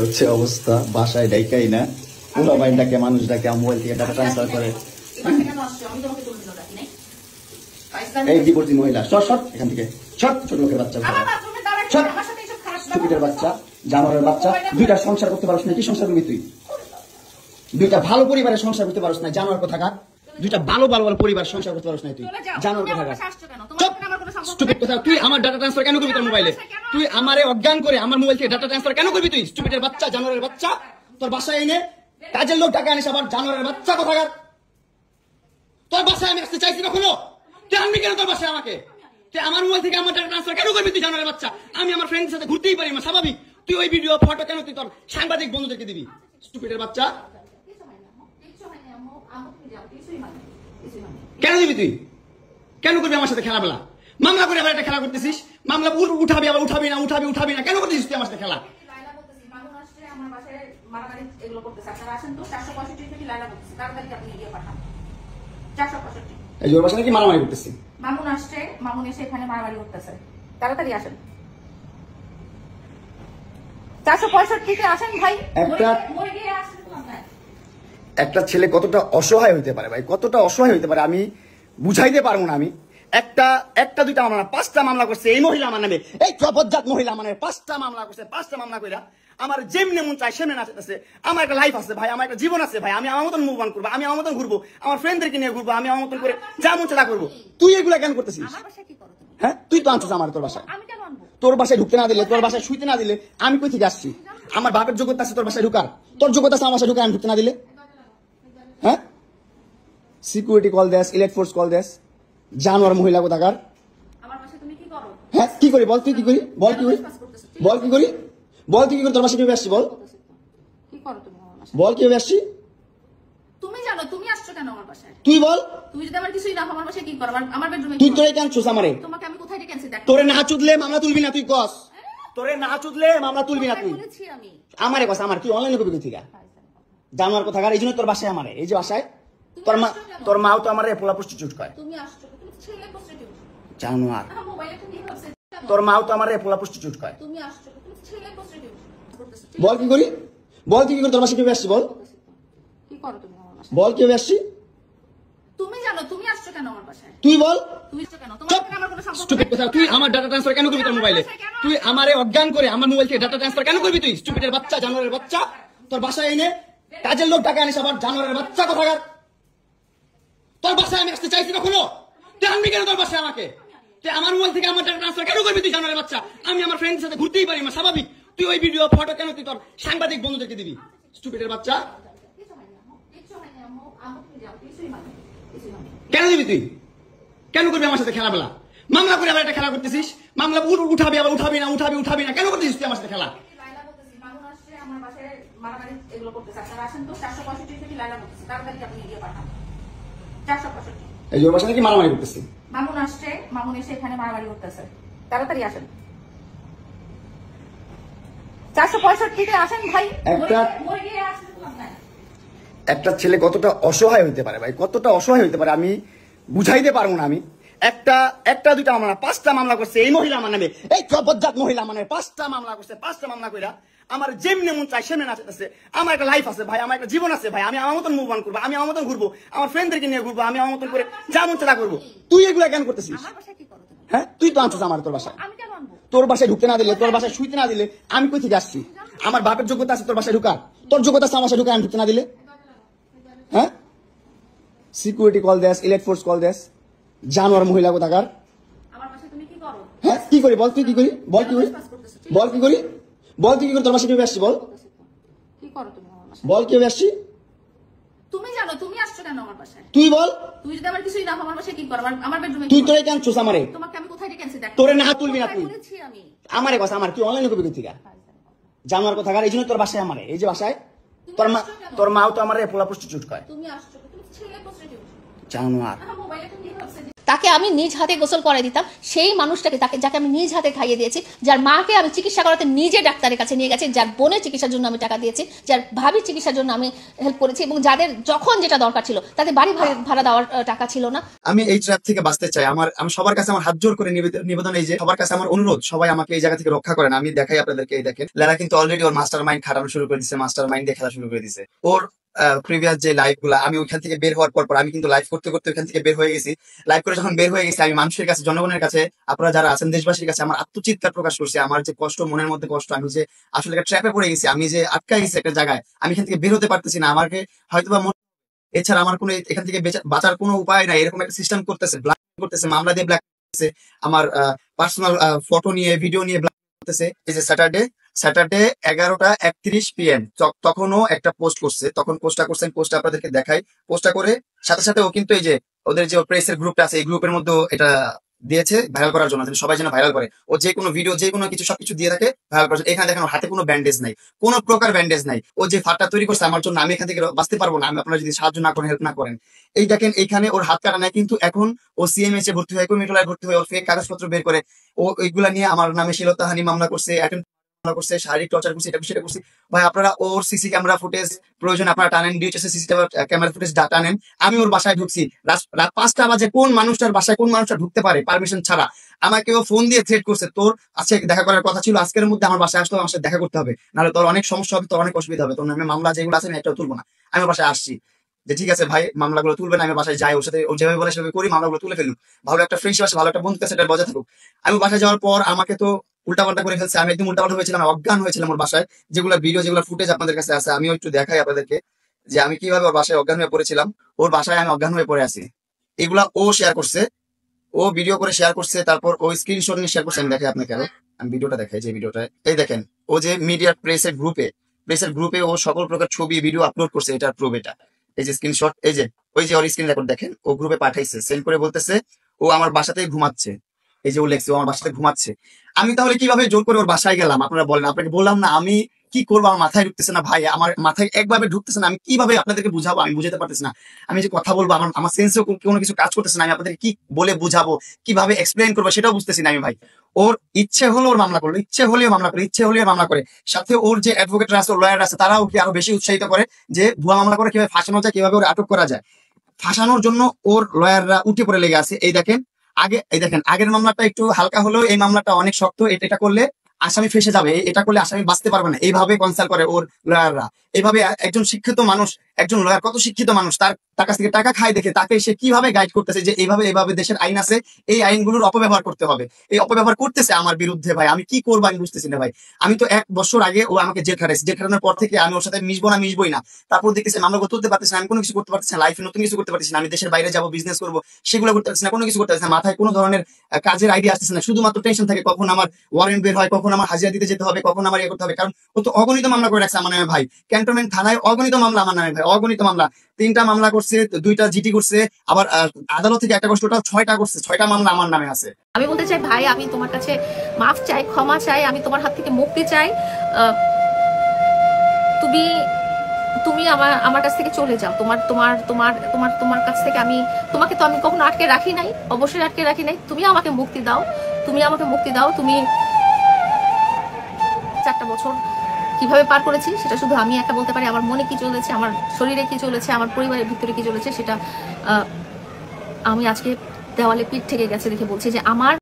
হচ্ছে অবস্থা, বাসায় ডাইকাই না, পুরো বাইন ডাকে, মানুষ ডাকে, মোবাইল থেকে টাকা ট্রান্সফার করে। এই ডিপোর্টি মহিলা, শর্ট এখান থেকে, শর্ট, ছোট লোকের বাচ্চা, ছোটের বাচ্চা, জানোয়ারের বাচ্চা, দুইটা সংসার করতে পারছ না, কি সংসার করবি তুই? দুইটা ভালো পরিবারের সংসার করতে পারছ না, জানোয়ার কোথাকার, দুইটা ভালো ভালো ভালো পরিবার সংসার করতে পারছ না তুই, জানোয়ার কোথাকার। স্টুপিড কোথাকার, তুই আমার ডাটা ট্রান্সফার কেন করবি তোর মোবাইলে? তুই আমারে অজ্ঞান করে আমার মোবাইল থেকে ডাটা ট্রান্সফার কেন করবি তুই? স্টুপিডের বাচ্চা, জানোয়ারের বাচ্চা, তোর বাসায় এনে কাজের লোক টাকা আনিস, আবার জানোয়ারের বাচ্চা কোথাকার। তোর বাসায় আমি আসতে চাইছি কখনো? তুই আনবি কেন তোর বাসায় আমাকে? তুই আমার মোবাইল থেকে আমার ডাটা ট্রান্সফার কেন করবি তুই, জানোয়ারের বাচ্চা? আমি আমার ফ্রেন্ডের সাথে ঘুরতেই পারি না, স্বাভাবিক। তুই ওই ভিডিও ফটো কেন তুই তোর সাংবাদিক বন্ধুদেরকে দিবি? স্টুপিডের বাচ্চা, কেন দিবি তুই? কেন করবি আমার সাথে খেলা? বেলা মামলা করে আবার একটা খেলা করতেছিস, মামলা উঠাবি আবার উঠাবি না, উঠাবি উঠাবি না, কেন করতেছিস তুই আমার সাথে খেলা? এই জোর বাসা নাকি মারামারি করতেছি? মামুন আসছে, মামুন এসে এখানে মারামারি করতেছে, তাড়াতাড়ি আসেন। 465 আসেন ভাই। একটা ছেলে কতটা অসহায় হইতে পারে ভাই, কতটা অসহায় হইতে পারে আমি বুঝাইতে পারবো না। আমি একটা দুইটা মামলা, 5টা মামলা করছে এই মহিলা আমার নামে, এই জবরজাত মহিলা আমার নামে 5টা মামলা করছে। 5টা মামলা কইরা আমার যেমনে মন চাই সেমনে নাচতেছে। আমার একটা লাইফ আছে ভাই, আমার একটা জীবন আছে ভাই, আমি আমার মতন মুভ অন করবো, আমি আমার মতন ঘুরবো, আমার ফ্রেন্ডদেরকে নিয়ে ঘুরবো, আমি আমার মতন করে যা মন চাই করবো। তুই এগুলা কেন করতেছিস? হ্যাঁ, তুই তো আনছিস আমার তোর বাসায়। তোর বাসায় ঢুকতে না দিলে, তোর বাসায় শুইতে না দিলে আমি কই থেকে আসছি? আমার বাপের যোগ্যতা আছে তোর বাসায় ঢুকার? তোর যোগ্যতা আছে আমার বাসায় ঢুকার আমি ঢুকতে না দিলে? হ্যাঁ, সিকিউরিটি কল দেস, ইলেক্ট ফোর্স কল দেস, জানোয়ার মহিলা কোথাকার। হ্যাঁ, কি করি বল? তুই কি করি বল? কি করি বল? কি করি বল? তুই কি করি? তোর বাসায় কিভাবে আসছি বল? বল কিভাবে আসছি? তুমি জানো তুমি আসছো কেন আমার বাসায়? তুই বল। তুমি যদি আমার কিছুই না আমার বাসায় কি করো? আমার বেডরুমে তুই তোরে কেন ছুস আমারে? তোমাকে আমি কোথায় ডেকে আনছি? দেখ, তোরে না চুদলে মামলা তুলবি না তুই কস? তোরে না চুদলে মামলা তুলবি না তুই? বলেছি আমি। আমারে কস, আমার কি অনলাইনে কবি থেকে জানোয়ার কোথাকার? এই জন্য তোর বাসায় আমারে, এই যে বাসায় তোর মাও তো আমারে পোলা প্রস্টিটিউট কয়। তুমি আসছো, তুমি ছেলে প্রস্টিটিউট জানোয়ার। মোবাইলে তুমি ভাবছে তোর মাও তো আমারে পোলা প্রস্টিটিউট কয়। তুমি আসছো, তুমি ছেলে প্রস্টিটিউট বল কি করি বল? তুই কি করি? তোর বাসায় কিভাবে আসছি বল? কি করো তুমি আমার বাসায়? বল কিভাবে আসছি? তুমি জানো তুমি আসছো কেন আমার বাসায়? তুই বল। তুমি আসছো কেন? তোমার সাথে আমার কোনো সম্পর্ক স্টুপিড কোথাকার, তুই আমার ডাটা ট্রান্সফার কেন করবি তোর মোবাইলে? তুই আমারে অজ্ঞান করে আমার মোবাইল থেকে ডাটা ট্রান্সফার কেন করবি তুই? স্টুপিডের বাচ্চা, জানোয়ারের বাচ্চা, তোর বাসায় এনে কাজের লোক টাকা আনিস, আবার জানোয়ারের বাচ্চা কোথাকার। তোর বাসায় আমি আসতে চাইছি কখনো? তুই আনবি কেন তোর বাসায় আমাকে? তুই আমার মোবাইল থেকে আমার ডাটা ট্রান্সফার কেন করবি তুই, জানোয়ারের বাচ্চা? আমি আমার ফ্রেন্ডের সাথে ঘুরতেই পারি না, স্বাভাবিক। তুই ওই ভিডিও ফটো কেন তুই তোর সাংবাদিক বন্ধুদেরকে দিবি? স্টুপিডের বাচ্চা, কেন দিবি তুই? কেন করবি আমার সাথে খেলা? বেলা মামলা করে আবার একটা খেলা করতেছিস, মামলা উঠাবি আবার উঠাবি না, উঠাবি উঠাবি না, কেন করতেছিস তুই আমার সাথে খেলা? এই জোর বাসা নাকি মারামারি করতেছি? মামুন আসছে, মামুন এসে এখানে মারামারি করতেছে, তাড়াতাড়ি আসেন। 465 আসেন ভাই। একটা ছেলে কতটা অসহায় হইতে পারে ভাই, কতটা অসহায় হইতে পারে আমি বুঝাইতে পারবো না। আমি একটা দুইটা মামলা, 5টা মামলা করছে এই মহিলা আমার নামে, এই জবরজাত মহিলা আমার নামে 5টা মামলা করছে। 5টা মামলা কইরা আমার যেমনে মন চাই সেমনে নাচতেছে। আমার একটা লাইফ আছে ভাই, আমার একটা জীবন আছে ভাই, আমি আমার মতন মুভ অন করবো, আমি আমার মতন ঘুরবো, আমার ফ্রেন্ডদেরকে নিয়ে ঘুরবো, আমি আমার মতন করে যা মন চাই করবো। তুই এগুলা কেন করতেছিস? হ্যাঁ, তুই তো আনছিস আমার তোর বাসায়। তোর বাসায় ঢুকতে না দিলে, তোর বাসায় শুইতে না দিলে আমি কই থেকে আসছি? আমার বাপের যোগ্যতা আছে তোর বাসায় ঢুকার? তোর যোগ্যতা আছে আমার বাসায় ঢুকার আমি ঢুকতে না দিলে? হ্যাঁ, সিকিউরিটি কল দেস, ইলেক্ট ফোর্স কল দেস, জানোয়ার মহিলা কোথাকার। হ্যাঁ, কি করি বল? তুই কি করি বল? কি করি বল? কি করি বল? তুই কি করি? তোর বাসায় কিভাবে আসছি বল? কি করো তুমি আমার বাসায়? বল কিভাবে আসছি? তুমি জানো তুমি আসছো কেন আমার বাসায়? তুই বল। তুমি যদি আমার কিছুই না আমার বাসায় কি করো? আমার বেডরুমে তুই তোরে কেন ছুস আমারে? তোমাকে আমি কোথায় ডেকে আনছি? দেখ, তোরে না তুলবি না তুই? বলেছি আমি। আমারে কস, আমার কি অনলাইনে কবি থেকে জানোয়ার কোথাকার? এই জন্য তোর বাসায় আমারে, এই যে বাসায় তোর মাও তো আমারে পোলা প্রস্টিটিউট কয়। তুমি আসছো, তুমি ছেলে প্রস্টিটিউট জানোয়ার। মোবাইলে তুমি ভাবছে তাকে আমি নিজ হাতে গোসল করাই দিতাম, সেই মানুষটাকে যাকে আমি নিজ হাতে খাইয়ে দিয়েছি, যার মাকে আমি চিকিৎসা করাতে নিজে ডাক্তারের কাছে নিয়ে গেছি, যার বোনের চিকিৎসার জন্য আমি টাকা দিয়েছি, যার ভাবির চিকিৎসার জন্য আমি হেল্প করেছি, এবং যাদের যখন যেটা দরকার ছিল তাদের বাড়ি ভাড়া দেওয়ার টাকা ছিল না। আমি এই ট্র্যাপ থেকে বাঁচতে চাই। আমি সবার কাছে আমার হাত জোর করে নিবেদন, এই যে সবার কাছে আমার অনুরোধ, সবাই আমাকে এই জায়গা থেকে রক্ষা করেন। আমি দেখাই আপনাদেরকে, এই দেখেন লেরা কিন্তু অলরেডি ওর মাস্টার মাইন্ড খাটানো শুরু করে দিচ্ছে, মাস্টার মাইন্ড দিয়ে খেলা শুরু করে দিচ্ছে। ওর প্রিভিয়াস যে লাইভ গুলা, আমি ওইখান থেকে বের হওয়ার পর আমি কিন্তু লাইভ করতে করতে ওইখান থেকে বের হয়ে গেছি। লাইভ করে যখন বের হয়ে গেছি, আমি মানুষের কাছে, জনগণের কাছে, আপনারা যারা আছেন দেশবাসীর কাছে আমার আত্মচিৎকার প্রকাশ করছি। আমার যে কষ্ট, মনের মধ্যে কষ্ট, আমি যে আসলে একটা ট্র্যাপে পড়ে গেছি, আমি যে আটকাই গেছি একটা জায়গায়, আমি এখান থেকে বের হতে পারতেছি না। আমাকে হয়তোবা এছাড়া আমার কোনো এখান থেকে বাঁচার কোনো উপায় নাই, এরকম একটা সিস্টেম করতেছে, ব্ল্যাক করতেছে, মামলা দিয়ে ব্ল্যাক করতেছে, আমার পার্সোনাল ফটো নিয়ে, ভিডিও নিয়ে ব্ল্যাক করতেছে। এই যে স্যাটারডে 11:31 PM তখনও একটা পোস্ট করছে, তখন পোস্টটা করছেন, পোস্ট আপনাদেরকে দেখাই। পোস্টটা করে সাথে সাথে ও কিন্তু এই যে ওদের যে প্রেসের গ্রুপটা আছে, এই গ্রুপের মধ্যে এটা দিয়েছে ভাইরাল করার জন্য, সবাই যেন ভাইরাল করে। ও যে কোনো ভিডিও, যে কোনো কিছু সবকিছু দিয়ে থাকে ভাইরাল করার জন্য। এখানে দেখেন ওর হাতে কোনো ব্যান্ডেজ নাই, কোনো প্রকার ব্যান্ডেজ নাই। ও যে ফাটটা তৈরি করছে আমার জন্য, আমি এখান থেকে বাঁচতে পারবো না, আমি আপনারা যদি সাহায্য না করেন, হেল্প না করেন। এই দেখেন এইখানে ওর হাত কাটা নাই, কিন্তু এখন ও সিএমএইচ এ ভর্তি হয়, কমিউনিটি ভর্তি হয়, ওর ফেক কাগজপত্র বের করে ও এইগুলা নিয়ে আমার নামে শ্লীলতাহানি মামলা করছে, করছে, শারীরিক টর্চার করছে, এটা বিষয়টা করছি। ভাই আপনারা ওর সিসি ক্যামেরা ফুটেজ প্রয়োজন আপনারা টানেন, ডিএইচএস সিসি ক্যামেরা ফুটেজ টানেন। আমি ওর বাসায় ঢুকছি রাত 5টা বাজে, কোন মানুষটার বাসায় কোন মানুষটা ঢুকতে পারে পারমিশন ছাড়া? আমাকে ও ফোন দিয়ে থ্রেট করছে, তোর আজকে দেখা করার কথা ছিল, আজকের মধ্যে আমার বাসায় আসতে হবে, আমার সাথে দেখা করতে হবে, নাহলে তোর অনেক সমস্যা হবে, তোর অনেক অসুবিধা হবে, তোর নামে মামলা যেগুলো আছে আমি একটাও তুলবো না। আমি ওর বাসায় আসছি যে ঠিক আছে ভাই, মামলাগুলো তুলবেন, আমি বাসায় যাই, ওর সাথে ও যেভাবে বলে সেভাবে করি, মামলাগুলো তুলে ফেলুন, ভালো একটা ফ্রেন্ডশিপ আছে, ভালো একটা বন্ধু আছে, এটা বজায় থাকুক। আমি বাসায় যাওয়ার পর আমাকে তো উল্টাপাল্টা করে ফেলছে, আমি একদম উল্টাপাল্টা হয়েছিলাম, অজ্ঞান হয়েছিলাম ওর বাসায়। যেগুলো ভিডিও, যেগুলো ফুটেজ আপনাদের কাছে আছে, আমিও একটু দেখাই আপনাদেরকে যে আমি কিভাবে ওর বাসায় অজ্ঞান হয়ে পড়েছিলাম। ওর বাসায় আমি অজ্ঞান হয়ে পড়ে আছি, এগুলা ও শেয়ার করছে, ও ভিডিও করে শেয়ার করছে, তারপর ও স্ক্রিনশট নিয়ে শেয়ার করছে। আমি দেখাই আপনাকে, আমি ভিডিওটা দেখাই, যে ভিডিওটা এই দেখেন, ও যে মিডিয়া প্রেসের গ্রুপে ও সকল প্রকার ছবি ভিডিও আপলোড করছে, এটার প্রুফ এটা। এই যে স্ক্রিনশট, এই যে ওই যে ওর স্ক্রিন রেকর্ড দেখেন, ও গ্রুপে পাঠাইছে, সেন্ড করে বলতেছে ও আমার বাসাতেই ঘুমাচ্ছে। এই যে ও লেখছে ও আমার বাসাতে ঘুমাচ্ছে। আমি তাহলে কিভাবে জোর করে ওর বাসায় গেলাম? আপনারা বলেন, আপনাকে বললাম না আমি কি করবো, আমার মাথায় ঢুকতেছে না ভাই, আমার মাথায় একভাবে ঢুকতেছে না, আমি কিভাবে আপনাদেরকে বুঝাবো, আমি বুঝাতে পারতেছি না। আমি যে কথা বলবো, আমার সেন্সেও কোনো কিছু কাজ করতেছে না, আমি আপনাদের কি বলে বুঝাবো, কিভাবে এক্সপ্লেন করবো সেটাও বুঝতেছি না আমি ভাই। ওর ইচ্ছে হলো ওর মামলা করলো, ইচ্ছে হলেও মামলা করে, ইচ্ছে হলেও মামলা করে। সাথে ওর যে অ্যাডভোকেটরা আছে, লয়ার আছে, তারাও কি আরো বেশি উৎসাহিত করে যে ভুয়া মামলা করে কিভাবে ফাঁসানো যায়, কিভাবে ওর আটক করা যায়। ফাঁসানোর জন্য ওর লয়াররা উঠে পড়ে লেগে আছে। এই দেখেন আগের মামলাটা একটু হালকা হলেও এই মামলাটা অনেক শক্ত। এটা করলে আসামি ফেসে যাবে, এটা করলে আসামি বাঁচতে পারবে না, এইভাবে কনসাল্ট করে ওর লয়াররা। এইভাবে একজন শিক্ষিত মানুষ, একজন লয়ার কত শিক্ষিত মানুষ, তার কাছ থেকে টাকা খায় দেখে তাকে সে কিভাবে গাইড করতেছে যে এইভাবে দেশের আইন আছে, এই আইনগুলোর অপব্যবহার করতে হবে। এই অপব্যবহার করতেছে আমার বিরুদ্ধে ভাই, আমি কি করবো আমি বুঝতেছি না ভাই। আমি তো 1 বছর আগে ও আমাকে জেল খাটাইছে, জেল খাটানোর পর থেকে আমি ওর সাথে মিশবই না। তারপর দেখতেছি মামলা তুলতে পারতেছি না, আমি কোনো কিছু করতে পারতেছি না, লাইফে নতুন কিছু করতে পারতেছি না, আমি দেশের বাইরে যাবো, বিজনেস করবো, সেগুলো করতে পারতেছি না, কোনো কিছু করতে পারতেছি না, মাথায় কোনো ধরনের কাজের আইডিয়া আসতেছে না, শুধুমাত্র টেনশন থাকে কখন আমার ওয়ারেন্ট বের হয়, কখন আমার হাজিরা দিতে যেতে হবে, কখন আমার ইয়ে করতে হবে। কারণ ও তো অগণিত মামলা করে রাখছে আমার নামে ভাই, ক্যান্টনমেন্ট থানায় অগণিত মামলা আমার নামে ভাই, অগণিত মামলা। 3টা মামলা করছে, 2টা জিটি করছে, আবার আদালত থেকে একটা করছে, টোটাল 6টা করছে, 6টা মামলা আমার নামে আছে। আমি বলতে চাই ভাই, আমি তোমার কাছে মাফ চাই, ক্ষমা চাই, আমি তোমার হাত থেকে মুক্তি চাই। তুমি আমার কাছ থেকে চলে যাও। তোমার কাছ থেকে তোমাকে তো আমি কখনো আটকে রাখি নাই, অবশ্যই আটকে রাখি নাই। তুমি আমাকে মুক্তি দাও, তুমি 4টা বছর কিভাবে পার করেছি সেটা শুধু আমি একা বলতে পারি। আমার মনে কি চলেছে, আমার শরীরে কি চলেছে, আমার পরিবারের ভিতরে কি চলেছে, সেটা আমি আজকে দেওয়ালে পিঠ থেকে গেছে দেখে বলছি যে আমার